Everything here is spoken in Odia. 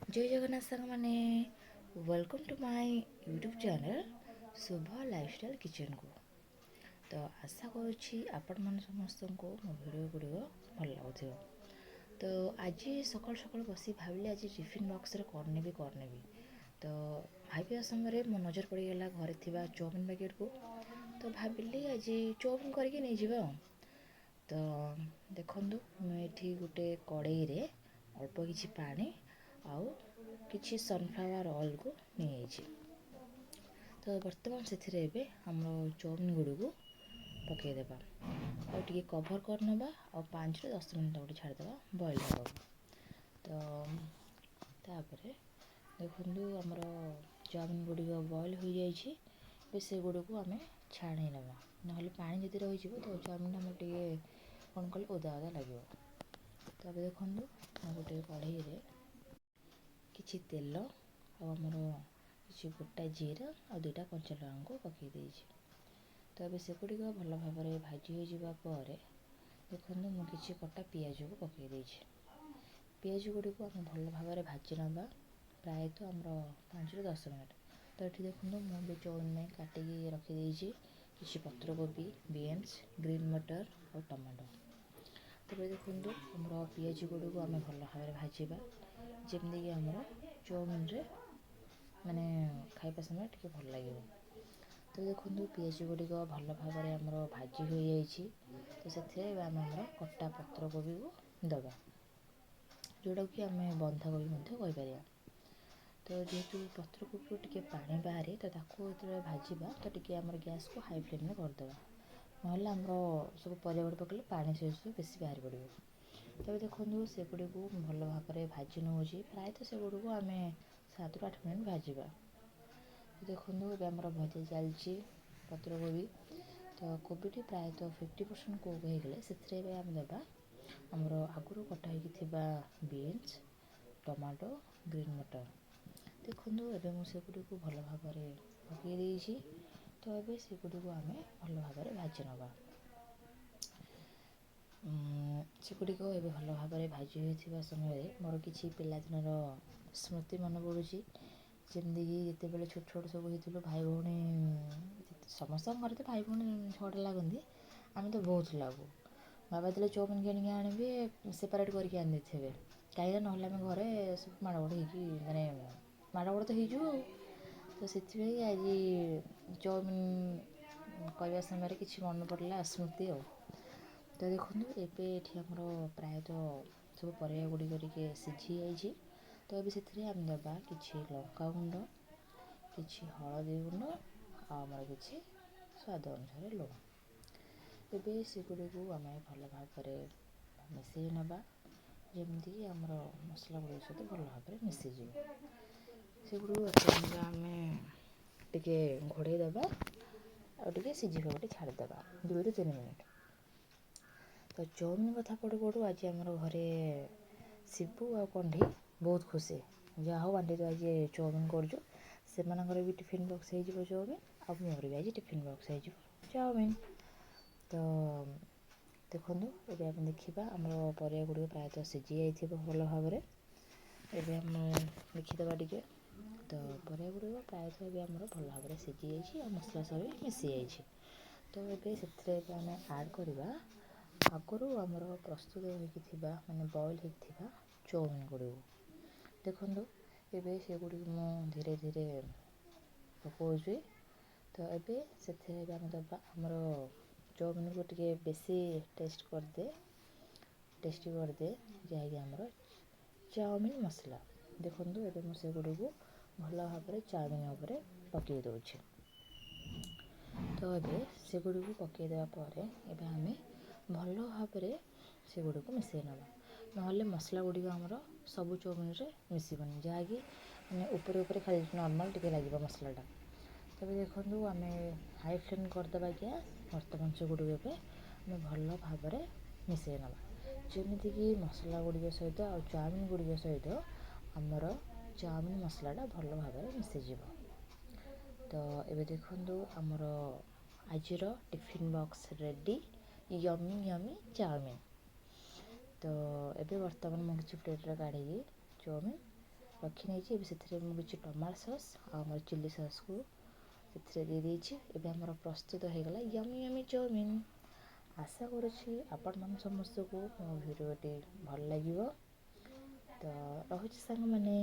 ଜୟ ଜଗନ୍ନାଥ ସାଙ୍ଗମାନେ, welcome to my YouTube channel ଶୁଭ ଲାଇଫଷ୍ଟାଇଲ୍ କିଚେନ୍କୁ। ତ ଆଶା କରୁଛି ଆପଣମାନେ ସମସ୍ତଙ୍କୁ ମୋ ଭିଡ଼ିଓ ଗୁଡ଼ିକ ଭଲ ଲାଗୁଥିବ। ତ ଆଜି ସକାଳୁ ସକାଳୁ ବସି ଭାବିଲି ଆଜି ଟିଫିନ୍ ବକ୍ସରେ କ'ଣ ନେବି। ତ ଭାବିବା ସମୟରେ ମୋ ନଜର ପଡ଼ିଗଲା ଘରେ ଥିବା ଚାଉମିନ୍ ପ୍ୟାକେଟ୍କୁ। ତ ଭାବିଲି ଆଜି ଚାଉମିନ୍ କରିକି ନେଇଯିବା ଆଉ। ତ ଦେଖନ୍ତୁ, ମୁଁ ଏଠି ଗୋଟେ କଡ଼େଇରେ ଅଳ୍ପ କିଛି ପାଣି ଆଉ କିଛି ସନଫ୍ଲାୱାର ଅଏଲ୍କୁ ନେଇଯାଇଛି। ତ ବର୍ତ୍ତମାନ ସେଥିରେ ଏବେ ଆମର ଚାଉମିନ୍ ଗୁଡ଼ିକୁ ପକାଇଦେବା ଆଉ ଟିକେ କଭର୍ କରିନେବା ଆଉ 5ରୁ 10 ମିନିଟ୍ ଗୋଟେ ଛାଡ଼ିଦେବା ବଏଲ୍ ହେବାକୁ। ତ ତାପରେ ଦେଖନ୍ତୁ ଆମର ଚାଉମିନ୍ ଗୁଡ଼ିକ ବଏଲ୍ ହୋଇଯାଇଛି। ଏବେ ସେଗୁଡ଼ିକୁ ଆମେ ଛାଣି ନେବା, ନହେଲେ ପାଣି ଯଦି ରହିଯିବ ତ ଚାଉମିନ୍ ଆମର ଟିକେ କ'ଣ କଲେ ଓଦା ଲାଗିବ। ତାପରେ ଦେଖନ୍ତୁ, ମୁଁ ଗୋଟେ କଢ଼େଇରେ କିଛି ତେଲ ଆଉ ଆମର କିଛି ଗୋଟା ଜିରା ଆଉ 2ଟା କଞ୍ଚା ଲଙ୍କାକୁ ପକାଇ ଦେଇଛି। ତ ଏବେ ସେଗୁଡ଼ିକ ଭଲ ଭାବରେ ଭାଜି ହୋଇଯିବା ପରେ ଦେଖନ୍ତୁ, ମୁଁ କିଛି କଟା ପିଆଜକୁ ପକାଇ ଦେଇଛି। ପିଆଜ ଗୁଡ଼ିକୁ ଆମେ ଭଲ ଭାବରେ ଭାଜି ନେବା, ପ୍ରାୟତଃ ଆମର 5ରୁ 10 ମିନିଟ୍। ତ ଏଠି ଦେଖନ୍ତୁ, ମୁଁ ବି ଚାଉମିନ୍ ପାଇଁ କାଟିକି ରଖିଦେଇଛି କିଛି ପତ୍ରକୋବି, ବିନ୍ସ, ଗ୍ରୀନ୍ ମଟର ଆଉ ଟମାଟୋ। ତାପରେ ଦେଖନ୍ତୁ, ଆମର ପିଆଜ ଗୁଡ଼ିକୁ ଆମେ ଭଲ ଭାବରେ ଭାଜିବା, ଯେମିତିକି ଆମର ଚାଉମିନ୍ରେ ମାନେ ଖାଇବା ସମୟରେ ଟିକେ ଭଲ ଲାଗିବ। ତ ଦେଖନ୍ତୁ, ପିଆଜ ଗୁଡ଼ିକ ଭଲ ଭାବରେ ଆମର ଭାଜି ହୋଇଯାଇଛି। ତ ସେଥିରେ ଆମେ ଆମର କଟା ପତ୍ରକୋବିକୁ ଦେବା, ଯେଉଁଟାକି ଆମେ ବନ୍ଧାକୋବି ମଧ୍ୟ କହିପାରିବା। ତ ଯେହେତୁ ପତ୍ରକୋବିରୁ ଟିକେ ପାଣି ବାହାରେ, ତ ତାକୁ ଯେତେବେଳେ ଭାଜିବା ତ ଟିକେ ଆମର ଗ୍ୟାସ୍କୁ ହାଇ ଫ୍ଲେମ୍ରେ କରିଦେବା, ନହେଲେ ଆମର ସବୁ ପରିବା ଗୁଡ଼ିକ ପକାଇଲେ ପାଣି ସବୁ ବେଶୀ ବାହାରି ପଡ଼ିବ। ତେବେ ଦେଖନ୍ତୁ, ସେଗୁଡ଼ିକୁ ଭଲ ଭାବରେ ଭାଜି ନେଉଛି, ପ୍ରାୟତଃ ସେଗୁଡ଼ିକୁ ଆମେ 7ରୁ 8 ମିନିଟ୍ ଭାଜିବା। ଦେଖନ୍ତୁ, ଏବେ ଆମର ଭଜା ଚାଲିଛି ପତ୍ରକୋବି। ତ କୋବିଟି ପ୍ରାୟତଃ 50% କୁକ୍ ହୋଇଗଲେ ସେଥିରେ ଏବେ ଆମେ ଦେବା ଆମର ଆଗରୁ କଟା ହୋଇକି ଥିବା ବିନ୍ସ, ଟମାଟୋ, ଗ୍ରୀନ୍ ମଟର। ଦେଖନ୍ତୁ, ଏବେ ମୁଁ ସେଗୁଡ଼ିକୁ ଭଲ ଭାବରେ ପକାଇ ଦେଇଛି। ତ ଏବେ ସେଗୁଡ଼ିକୁ ଆମେ ଭଲ ଭାବରେ ଭାଜି ନେବା। ସେଗୁଡ଼ିକ ଏବେ ଭଲ ଭାବରେ ଭାଜି ହୋଇଥିବା ସମୟରେ ମୋର କିଛି ପିଲାଦିନର ସ୍ମୃତି ମନେ ପଡ଼ୁଛି। ଯେମିତିକି ଯେତେବେଳେ ଛୋଟ ଛୋଟ ସବୁ ହେଇଥିଲୁ, ଭାଇ ଭଉଣୀ ସମସ୍ତଙ୍କ ଘରେ ତ ଭାଇ ଭଉଣୀ ଝଗଡ଼ା ଲାଗନ୍ତି, ଆମେ ତ ବହୁତ ଲାଗୁ। ବାବା ଯେତେବେଳେ ଚାଉମିନ୍ କିଣିକି ଆଣିବେ ସେପାରେଟ୍ କରିକି ଆଣିଦେଇଥିବେ, କାହିଁକିନା ନହେଲେ ଆମେ ଘରେ ସବୁ ମାଡ଼ଗୋଳ ହେଇକି ମାନେ ମାଡ଼ଗୋଳ ତ ହେଇଯିବୁ ଆଉ। ତ ସେଥିପାଇଁ ଆଜି ଚାଉମିନ୍ କରିବା ସମୟରେ କିଛି ମନେ ପଡ଼ିଲା ସ୍ମୃତି ଆଉ। ତ ଦେଖନ୍ତୁ, ଏବେ ଏଠି ଆମର ପ୍ରାୟତଃ ସବୁ ପରିବା ଗୁଡ଼ିକ ଟିକେ ସିଝି ଯାଇଛି। ତ ଏବେ ସେଥିରେ ଆମେ ଦେବା କିଛି ଲଙ୍କାଗୁଣ୍ଡ, କିଛି ହଳଦୀ ଗୁଣ୍ଡ ଆଉ ଆମର କିଛି ସ୍ୱାଦ ଅନୁସାରେ ଲୁଣ। ଏବେ ସେଗୁଡ଼ିକୁ ଆମେ ଭଲ ଭାବରେ ମିଶାଇ ନେବା, ଯେମିତିକି ଆମର ମସଲା ଗୁଡ଼ିକ ସହିତ ଭଲ ଭାବରେ ମିଶିଯିବ। ସେଗୁଡ଼ିକୁ ଆମେ ଟିକେ ଘୋଡ଼େଇ ଦେବା ଆଉ ଟିକେ ସିଝିବାକୁ ଟିକେ ଛାଡ଼ିଦେବା 2ରୁ 3 ମିନିଟ୍। ତ ଚାଉମିନ୍ କଥା ପଡ଼ୁ ପଡ଼ୁ ଆଜି ଆମର ଘରେ ଶିବୁ ଆଉ କଣ୍ଢେଇ ବହୁତ ଖୁସି। ଯାହା ହଉ, ଆଣ୍ଟି ତ ଆଜି ଚାଉମିନ୍ କରୁଛୁ। ସେମାନଙ୍କର ବି ଟିଫିନ୍ ବକ୍ସ ହେଇଯିବ ଚାଉମିନ୍, ଆଉ ମୋର ବି ଆଜି ଟିଫିନ୍ ବକ୍ସ ହେଇଯିବ ଚାଉମିନ୍। ତ ଦେଖନ୍ତୁ, ଏବେ ଆମେ ଦେଖିବା ଆମର ପରିବା ଗୁଡ଼ିକ ପ୍ରାୟତଃ ସିଝି ଯାଇଥିବ ଭଲ ଭାବରେ। ଏବେ ଆମେ ଦେଖିଦେବା ଟିକେ। ତ ପରିବା ଗୁଡ଼ିକ ପ୍ରାୟତଃ ଏବେ ଆମର ଭଲ ଭାବରେ ସିଝିଯାଇଛି ଆଉ ମସଲା ସହ ବି ମିଶିଯାଇଛି। ତ ଏବେ ସେଥିରେ ଏବେ ଆମେ ଆଡ଼୍ କରିବା ଆଗରୁ ଆମର ପ୍ରସ୍ତୁତ ହୋଇକି ଥିବା ମାନେ ବଏଲ୍ ହୋଇକି ଥିବା ଚାଉମିନ୍ ଗୁଡ଼ିକୁ। ଦେଖନ୍ତୁ, ଏବେ ସେଗୁଡ଼ିକୁ ମୁଁ ଧୀରେ ଧୀରେ ପକାଉଛି। ତ ଏବେ ସେଥିରେ ଏବେ ଆମେ ଦେବା ଆମର ଚାଉମିନ୍କୁ ଟିକେ ବେଶୀ ଟେଷ୍ଟି କରିଦିଏ, ଯାହାକି ଆମର ଚାଉମିନ୍ ମସଲା। ଦେଖନ୍ତୁ, ଏବେ ମୁଁ ସେଗୁଡ଼ିକୁ ଭଲ ଭାବରେ ଚାଉମିନ୍ ଉପରେ ପକାଇ ଦେଉଛି। ତ ଏବେ ସେଗୁଡ଼ିକୁ ପକାଇ ଦେବା ପରେ ଏବେ ଆମେ ଭଲ ଭାବରେ ସେଗୁଡ଼ିକୁ ମିଶାଇ ନେବା, ନହେଲେ ମସଲା ଗୁଡ଼ିକ ଆମର ସବୁ ଚାଉମିନ୍ରେ ମିଶିବନି, ଯାହାକି ମାନେ ଉପରେ ଖାଲି ନର୍ମାଲ୍ ଟିକେ ଲାଗିବ ମସଲାଟା। ତେବେ ଦେଖନ୍ତୁ, ଆମେ ହାଇ ଫ୍ଲେମ୍ କରିଦେବା ଗ୍ୟାସ୍। ବର୍ତ୍ତମାନ ସେଗୁଡ଼ିକୁ ଏବେ ଆମେ ଭଲ ଭାବରେ ମିଶାଇ ନେବା, ଯେମିତିକି ମସଲା ଗୁଡ଼ିକ ସହିତ ଆଉ ଚାଉମିନ୍ ଗୁଡ଼ିକ ସହିତ ଆମର ଚାଉମିନ୍ ମସଲାଟା ଭଲ ଭାବରେ ମିଶିଯିବ। ତ ଏବେ ଦେଖନ୍ତୁ, ଆମର ଆଜିର tiffin box ready, yummy chowmein. ତ ଏବେ ବର୍ତ୍ତମାନ ମୁଁ କିଛି ପ୍ଲେଟ୍ରେ କାଢ଼ିକି ଚାଉମିନ୍ ରଖି ନେଇଛି। ଏବେ ସେଥିରେ ମୁଁ କିଛି ଟମାଟୋ ସସ୍ ଆଉ ଆମର ଚିଲି ସସ୍କୁ ସେଥିରେ ଦେଇ ଦେଇଛି। ଏବେ ଆମର ପ୍ରସ୍ତୁତ ହୋଇଗଲା ୟମି ୟମି ଚାଉମିନ୍। ଆଶା କରୁଛି ଆପଣମାନେ ସମସ୍ତଙ୍କୁ ମୋ ଭିଡ଼ିଓଟି ଭଲ ଲାଗିବ। ତ ରହୁଛି ସାଙ୍ଗମାନେ।